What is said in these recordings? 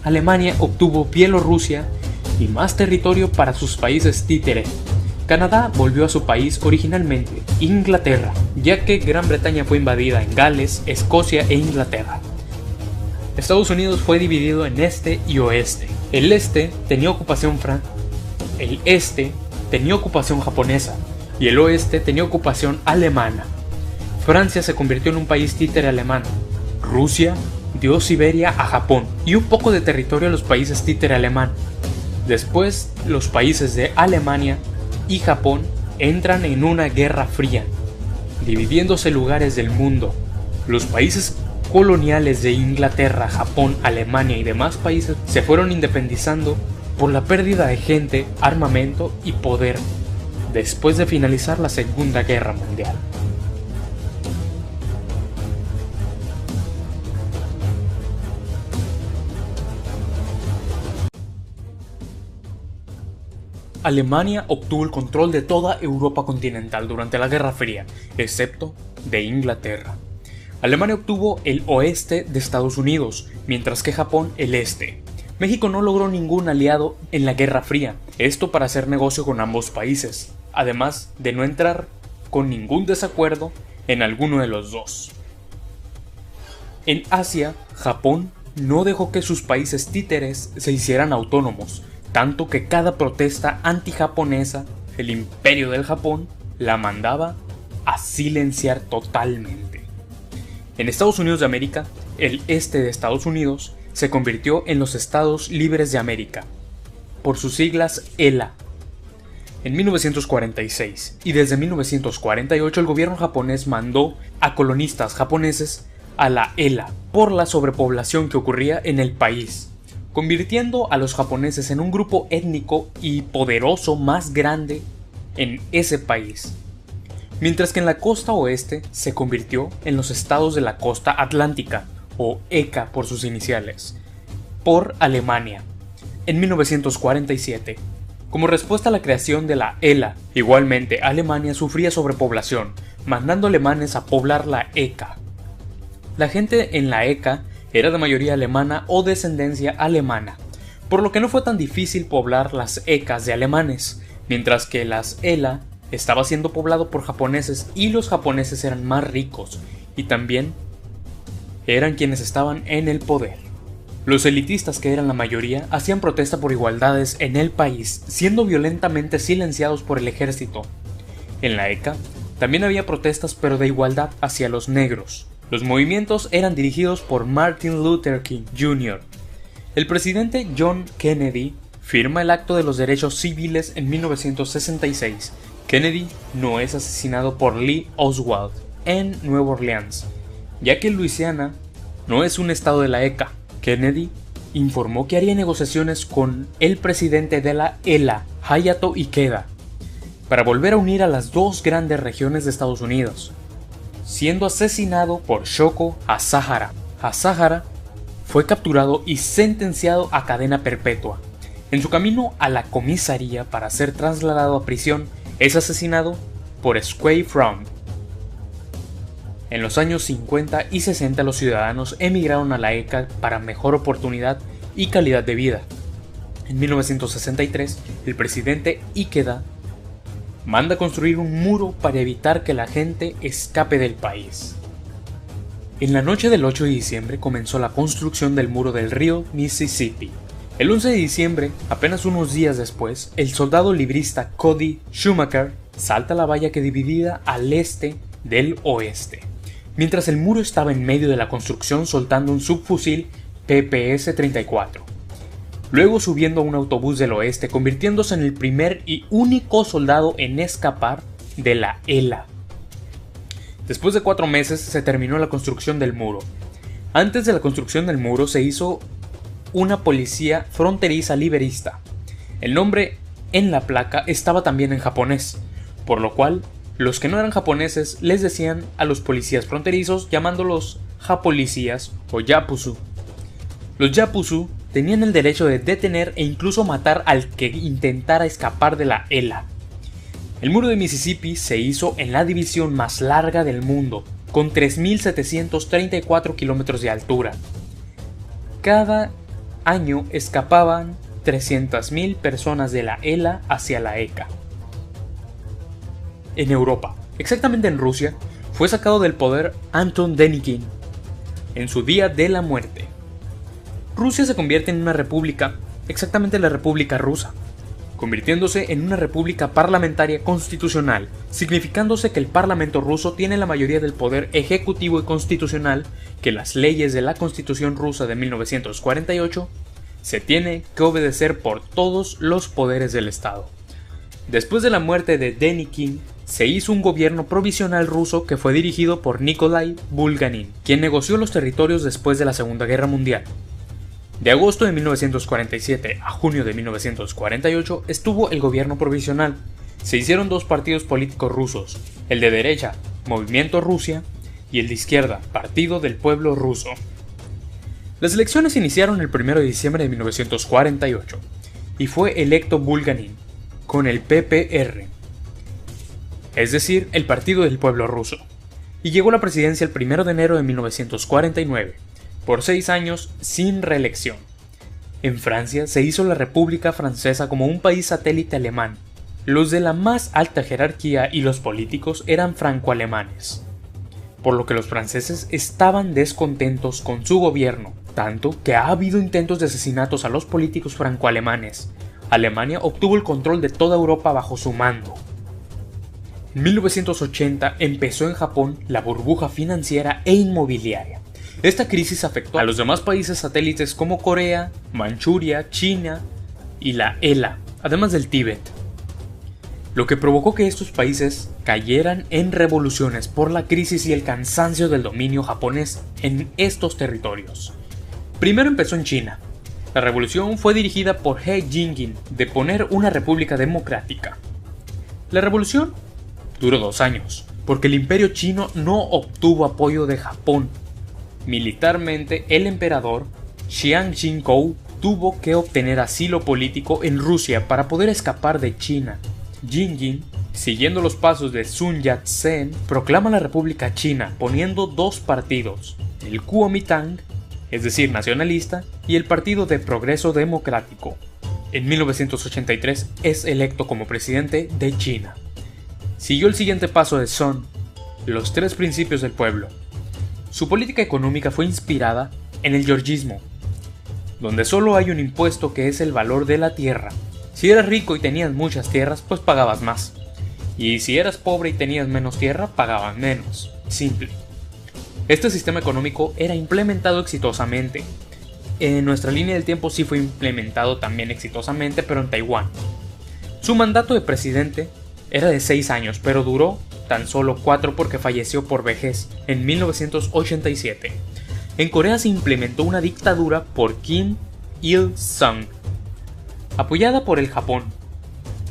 Alemania obtuvo Bielorrusia y más territorio para sus países títere. Canadá volvió a su país originalmente, Inglaterra, ya que Gran Bretaña fue invadida en Gales, Escocia e Inglaterra. Estados Unidos fue dividido en este y oeste. El este tenía ocupación japonesa y el oeste tenía ocupación alemana. Francia se convirtió en un país títere alemán. Rusia dio Siberia a Japón y un poco de territorio a los países títere alemán. Después, los países de Alemania y Japón entran en una guerra fría, dividiéndose lugares del mundo. Los países coloniales de Inglaterra, Japón, Alemania y demás países se fueron independizando por la pérdida de gente, armamento y poder después de finalizar la Segunda Guerra Mundial. Alemania obtuvo el control de toda Europa continental durante la Guerra Fría, excepto de Inglaterra. Alemania obtuvo el oeste de Estados Unidos, mientras que Japón el este. México no logró ningún aliado en la Guerra Fría, esto para hacer negocio con ambos países, además de no entrar con ningún desacuerdo en alguno de los dos. En Asia, Japón no dejó que sus países títeres se hicieran autónomos, tanto que cada protesta antijaponesa, el Imperio del Japón, la mandaba a silenciar totalmente. En Estados Unidos de América, el este de Estados Unidos se convirtió en los Estados Libres de América, por sus siglas ELA, en 1946, y desde 1948 el gobierno japonés mandó a colonistas japoneses a la ELA por la sobrepoblación que ocurría en el país, convirtiendo a los japoneses en un grupo étnico y poderoso más grande en ese país. Mientras que en la costa oeste se convirtió en los estados de la costa atlántica, o ECA por sus iniciales, por Alemania, en 1947. Como respuesta a la creación de la ELA, igualmente Alemania sufría sobrepoblación, mandando alemanes a poblar la ECA. La gente en la ECA era de mayoría alemana o descendencia alemana, por lo que no fue tan difícil poblar las ECAs de alemanes, mientras que las ELA estaba siendo poblado por japoneses y los japoneses eran más ricos y también eran quienes estaban en el poder. Los elitistas, que eran la mayoría, hacían protesta por igualdades en el país, siendo violentamente silenciados por el ejército. En la ECA también había protestas, pero de igualdad hacia los negros. Los movimientos eran dirigidos por Martin Luther King Jr. El presidente John Kennedy firma el Acto de los Derechos Civiles en 1966. Kennedy no es asesinado por Lee Oswald en Nueva Orleans, ya que Luisiana no es un estado de la ECA. Kennedy informó que haría negociaciones con el presidente de la ELA, Hayato Ikeda, para volver a unir a las dos grandes regiones de Estados Unidos, siendo asesinado por Shoko Asahara. Asahara fue capturado y sentenciado a cadena perpetua. En su camino a la comisaría para ser trasladado a prisión, es asesinado por Squay Frown. En los años 50 y 60 los ciudadanos emigraron a la ECA para mejor oportunidad y calidad de vida. En 1963, el presidente Ikeda manda construir un muro para evitar que la gente escape del país. En la noche del 8 de diciembre comenzó la construcción del muro del río Mississippi. El 11 de diciembre, apenas unos días después, el soldado librista Cody Schumacher salta la valla que dividía al este del oeste, mientras el muro estaba en medio de la construcción soltando un subfusil PPS-34. Luego subiendo a un autobús del oeste, convirtiéndose en el primer y único soldado en escapar de la ELA. Después de 4 meses se terminó la construcción del muro. Antes de la construcción del muro se hizo una policía fronteriza liberista. El nombre en la placa estaba también en japonés, por lo cual los que no eran japoneses les decían a los policías fronterizos llamándolos japolicías o yapusu. Los yapusu tenían el derecho de detener e incluso matar al que intentara escapar de la ELA. El muro de Mississippi se hizo en la división más larga del mundo, con 3.734 kilómetros de altura. Cada año escapaban 300.000 personas de la ELA hacia la ECA. En Europa, exactamente en Rusia, fue sacado del poder Anton Denikin en su día de la muerte. Rusia se convierte en una república, exactamente la República Rusa, convirtiéndose en una república parlamentaria constitucional, significándose que el Parlamento ruso tiene la mayoría del poder ejecutivo y constitucional, que las leyes de la Constitución rusa de 1948 se tiene que obedecer por todos los poderes del Estado. Después de la muerte de Denikin, se hizo un gobierno provisional ruso que fue dirigido por Nikolai Bulganin, quien negoció los territorios después de la Segunda Guerra Mundial. De agosto de 1947 a junio de 1948 estuvo el gobierno provisional. Se hicieron dos partidos políticos rusos, el de derecha, Movimiento Rusia, y el de izquierda, Partido del Pueblo Ruso. Las elecciones iniciaron el 1 de diciembre de 1948 y fue electo Bulganin con el PPR, es decir, el Partido del Pueblo Ruso, y llegó a la presidencia el 1 de enero de 1949, por 6 años sin reelección. En Francia se hizo la República Francesa como un país satélite alemán. Los de la más alta jerarquía y los políticos eran franco-alemanes, por lo que los franceses estaban descontentos con su gobierno, tanto que ha habido intentos de asesinatos a los políticos franco-alemanes. Alemania obtuvo el control de toda Europa bajo su mando. En 1980 empezó en Japón la burbuja financiera e inmobiliaria. Esta crisis afectó a los demás países satélites como Corea, Manchuria, China y la ELA, además del Tíbet, lo que provocó que estos países cayeran en revoluciones por la crisis y el cansancio del dominio japonés en estos territorios. Primero empezó en China. La revolución fue dirigida por He Jingin de poner una república democrática. La revolución duró 2 años, porque el imperio chino no obtuvo apoyo de Japón. Militarmente, el emperador Chiang Ching-kuo tuvo que obtener asilo político en Rusia para poder escapar de China. Jingin, siguiendo los pasos de Sun Yat-sen, proclama la República China poniendo 2 partidos, el Kuomintang, es decir, nacionalista, y el Partido de Progreso Democrático. En 1983 es electo como presidente de China. Siguió el siguiente paso de Sun, los 3 principios del pueblo. Su política económica fue inspirada en el georgismo, donde solo hay un impuesto que es el valor de la tierra. Si eras rico y tenías muchas tierras, pues pagabas más. Y si eras pobre y tenías menos tierra, pagabas menos. Simple. Este sistema económico era implementado exitosamente. En nuestra línea del tiempo sí fue implementado también exitosamente, pero en Taiwán. Su mandato de presidente era de 6 años, pero duró tan solo 4 porque falleció por vejez en 1987. En Corea se implementó una dictadura por Kim Il-sung, apoyada por el Japón.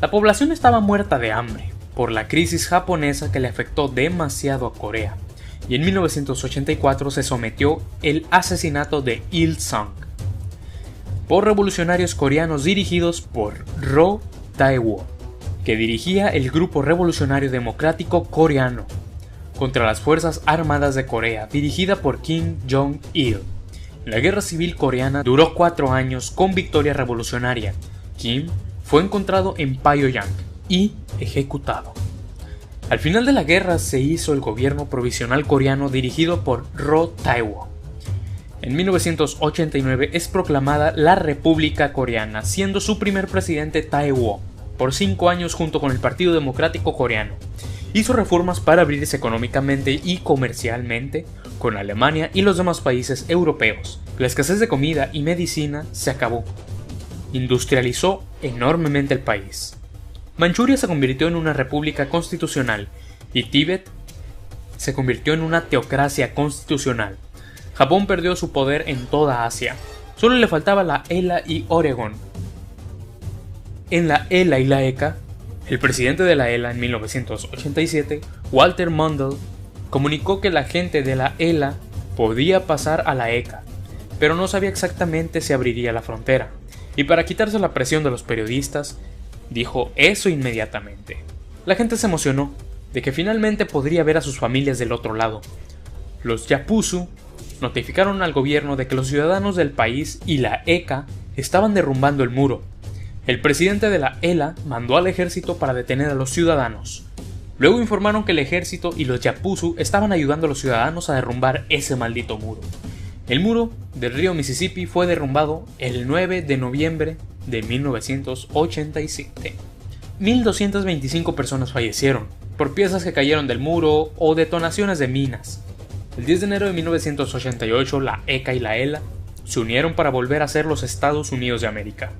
La población estaba muerta de hambre por la crisis japonesa que le afectó demasiado a Corea, y en 1984 se sometió el asesinato de Il-sung por revolucionarios coreanos dirigidos por Ro Tae-woo, que dirigía el Grupo Revolucionario Democrático Coreano, contra las Fuerzas Armadas de Corea, dirigida por Kim Jong-il. La guerra civil coreana duró 4 años con victoria revolucionaria. Kim fue encontrado en Pyongyang y ejecutado. Al final de la guerra se hizo el gobierno provisional coreano dirigido por Ro Tae-woo. En 1989 es proclamada la República Coreana, siendo su primer presidente Tae-woo por 5 años junto con el Partido Democrático Coreano. Hizo reformas para abrirse económicamente y comercialmente con Alemania y los demás países europeos. La escasez de comida y medicina se acabó. Industrializó enormemente el país. Manchuria se convirtió en una república constitucional y Tíbet se convirtió en una teocracia constitucional. Japón perdió su poder en toda Asia. Solo le faltaba la ELA y Oregón. En la ELA y la ECA, el presidente de la ELA en 1987, Walter Mondale, comunicó que la gente de la ELA podía pasar a la ECA, pero no sabía exactamente si abriría la frontera, y para quitarse la presión de los periodistas, dijo eso inmediatamente. La gente se emocionó de que finalmente podría ver a sus familias del otro lado. Los Yapusu notificaron al gobierno de que los ciudadanos del país y la ECA estaban derrumbando el muro. El presidente de la ELA mandó al ejército para detener a los ciudadanos. Luego informaron que el ejército y los Yapuzu estaban ayudando a los ciudadanos a derrumbar ese maldito muro. El muro del río Mississippi fue derrumbado el 9 de noviembre de 1987. 1.225 personas fallecieron por piezas que cayeron del muro o detonaciones de minas. El 10 de enero de 1988, la ECA y la ELA se unieron para volver a ser los Estados Unidos de América.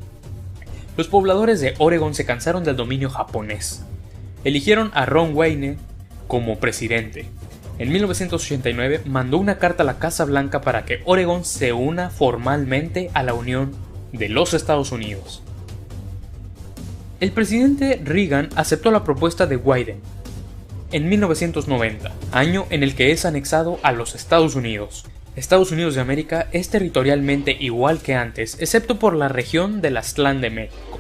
Los pobladores de Oregón se cansaron del dominio japonés. Eligieron a Ron Wayne como presidente. En 1989 mandó una carta a la Casa Blanca para que Oregón se una formalmente a la Unión de los Estados Unidos. El presidente Reagan aceptó la propuesta de Wayne en 1990, año en el que es anexado a los Estados Unidos. Estados Unidos de América es territorialmente igual que antes, excepto por la región del Aztlán de México.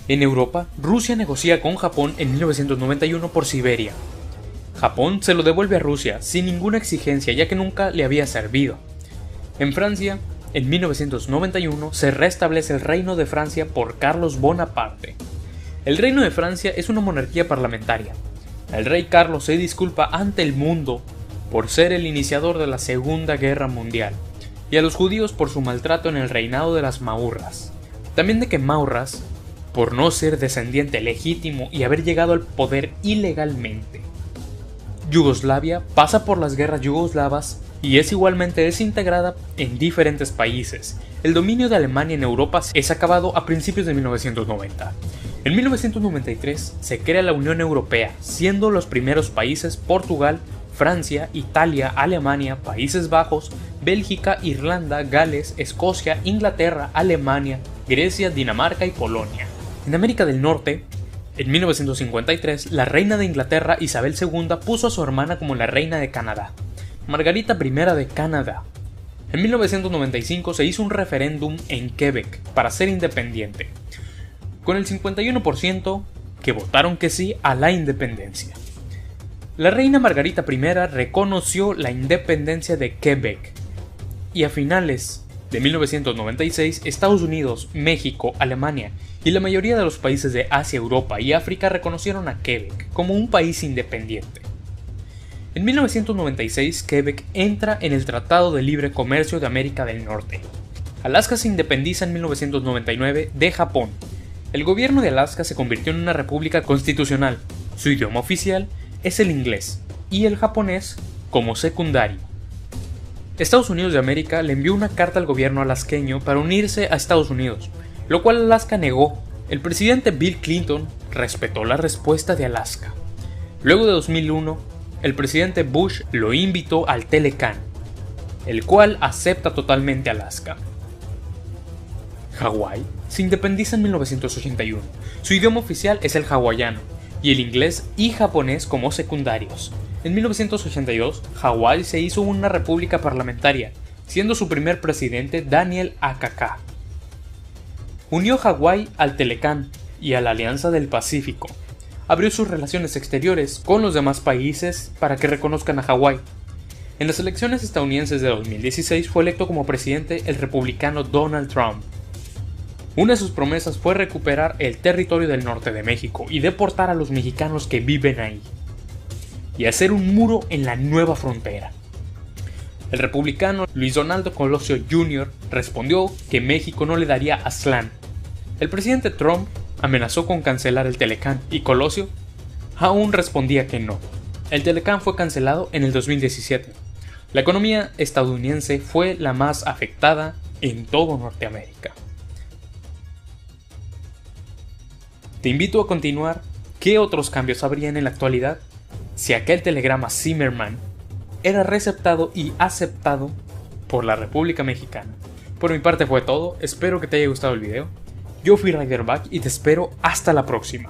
En Europa, Rusia negocia con Japón en 1991 por Siberia. Japón se lo devuelve a Rusia sin ninguna exigencia, ya que nunca le había servido. En Francia, en 1991 se restablece el Reino de Francia por Carlos Bonaparte. El Reino de Francia es una monarquía parlamentaria. El rey Carlos se disculpa ante el mundo por ser el iniciador de la Segunda Guerra Mundial, y a los judíos por su maltrato en el reinado de las Maurras. También de que Maurras, por no ser descendiente legítimo y haber llegado al poder ilegalmente. Yugoslavia pasa por las guerras yugoslavas y es igualmente desintegrada en diferentes países. El dominio de Alemania en Europa es acabado a principios de 1990. En 1993 se crea la Unión Europea, siendo los primeros países Portugal, Francia, Italia, Alemania, Países Bajos, Bélgica, Irlanda, Gales, Escocia, Inglaterra, Alemania, Grecia, Dinamarca y Polonia. En América del Norte, en 1953, la reina de Inglaterra Isabel II puso a su hermana como la reina de Canadá, Margarita I de Canadá. En 1995 se hizo un referéndum en Quebec para ser independiente, con el 51% que votaron que sí a la independencia. La reina Margarita I reconoció la independencia de Quebec, y a finales de 1996 Estados Unidos, México, Alemania y la mayoría de los países de Asia, Europa y África reconocieron a Quebec como un país independiente. En 1996 Quebec entra en el Tratado de Libre Comercio de América del Norte. Alaska se independiza en 1999 de Japón. El gobierno de Alaska se convirtió en una república constitucional. Su idioma oficial es el inglés y el japonés como secundario. Estados Unidos de América le envió una carta al gobierno alasqueño para unirse a Estados Unidos, lo cual Alaska negó. El presidente Bill Clinton respetó la respuesta de Alaska. Luego de 2001, el presidente Bush lo invitó al Telecán, el cual acepta totalmente Alaska. Hawái se independiza en 1981. Su idioma oficial es el hawaiano, y el inglés y japonés como secundarios. En 1982, Hawái se hizo una república parlamentaria, siendo su primer presidente Daniel Akaka. Unió Hawái al Telecán y a la Alianza del Pacífico. Abrió sus relaciones exteriores con los demás países para que reconozcan a Hawái. En las elecciones estadounidenses de 2016 fue electo como presidente el republicano Donald Trump. Una de sus promesas fue recuperar el territorio del norte de México y deportar a los mexicanos que viven ahí, y hacer un muro en la nueva frontera. El republicano Luis Donaldo Colosio Jr. respondió que México no le daría Aztlán. El presidente Trump amenazó con cancelar el Telecán y Colosio aún respondía que no. El Telecán fue cancelado en el 2017. La economía estadounidense fue la más afectada en todo Norteamérica. Te invito a continuar qué otros cambios habrían en la actualidad si aquel telegrama Zimmerman era receptado y aceptado por la República Mexicana. Por mi parte fue todo, espero que te haya gustado el video. Yo fui Riderback y te espero hasta la próxima.